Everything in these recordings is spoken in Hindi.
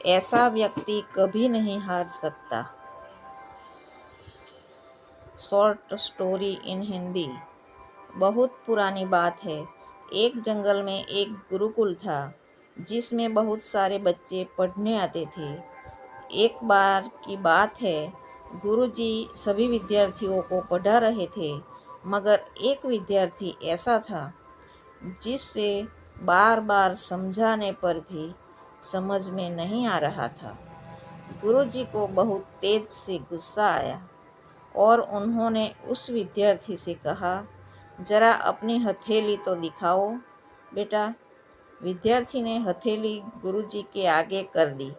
ऐसा व्यक्ति कभी नहीं हार सकता। Short story in Hindi. बहुत पुरानी बात है। एक जंगल में एक गुरुकुल था जिसमें बहुत सारे बच्चे पढ़ने आते थे। एक बार की बात है, गुरुजी सभी विद्यार्थियों को पढ़ा रहे थे, मगर एक विद्यार्थी ऐसा था जिससे बार बार समझाने पर भी समझ में नहीं आ रहा था। गुरुजी को बहुत तेज से गुस्सा आया और उन्होंने उस विद्यार्थी से कहा, जरा अपनी हथेली तो दिखाओ बेटा। विद्यार्थी ने हथेली गुरुजी के आगे कर दी।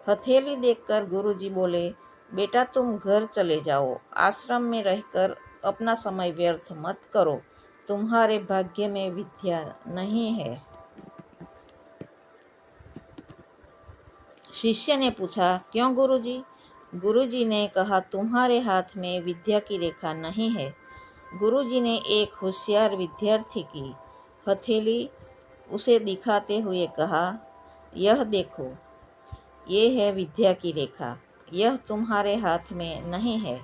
हथेली देखकर गुरुजी बोले, बेटा तुम घर चले जाओ, आश्रम में रहकर अपना समय व्यर्थ मत करो, तुम्हारे भाग्य में विद्या नहीं है। शिष्य ने पूछा, क्यों गुरुजी? गुरुजी ने कहा, तुम्हारे हाथ में विद्या की रेखा नहीं है। गुरुजी ने एक होशियार विद्यार्थी की हथेली उसे दिखाते हुए कहा, यह देखो, ये है विद्या की रेखा, यह तुम्हारे हाथ में नहीं है,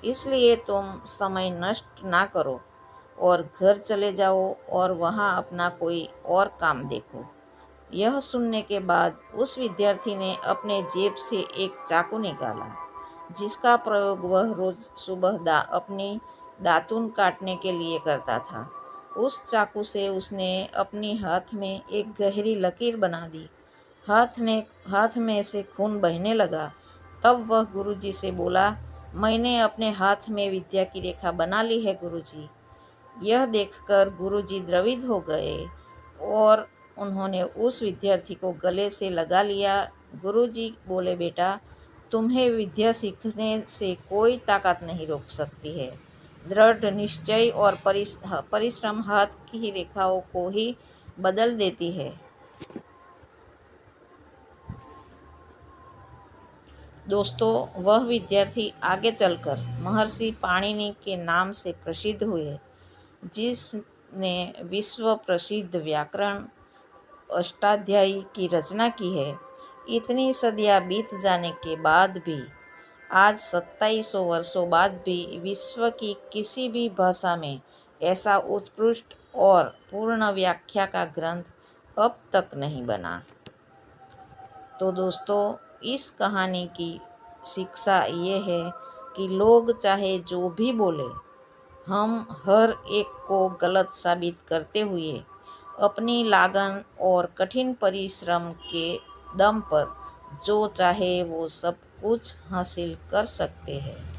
इसलिए तुम समय नष्ट ना करो और घर चले जाओ और वहाँ अपना कोई और काम देखो। यह सुनने के बाद उस विद्यार्थी ने अपने जेब से एक चाकू निकाला, जिसका प्रयोग वह रोज सुबह अपनी दातून काटने के लिए करता था। उस चाकू से उसने अपनी हाथ में एक गहरी लकीर बना दी। हाथ में से खून बहने लगा। तब वह गुरुजी से बोला, मैंने अपने हाथ में विद्या की रेखा बना ली है गुरुजी। यह देखकर गुरुजी द्रवित हो गए और उन्होंने उस विद्यार्थी को गले से लगा लिया। गुरुजी बोले, बेटा तुम्हें विद्या सीखने से कोई ताकत नहीं रोक सकती है। दृढ़ निश्चय और परिश्रम हाथ की रेखाओं को ही बदल देती है। दोस्तों, वह विद्यार्थी आगे चलकर महर्षि पाणिनि के नाम से प्रसिद्ध हुए, जिसने विश्व प्रसिद्ध व्याकरण अष्टाध्यायी की रचना की है। इतनी सदियां बीत जाने के बाद भी आज 2700 वर्षों बाद भी विश्व की किसी भी भाषा में ऐसा उत्कृष्ट और पूर्ण व्याख्या का ग्रंथ अब तक नहीं बना। तो दोस्तों, इस कहानी की शिक्षा ये है कि लोग चाहे जो भी बोले, हम हर एक को गलत साबित करते हुए अपनी लगन और कठिन परिश्रम के दम पर जो चाहे वो सब कुछ हासिल कर सकते हैं।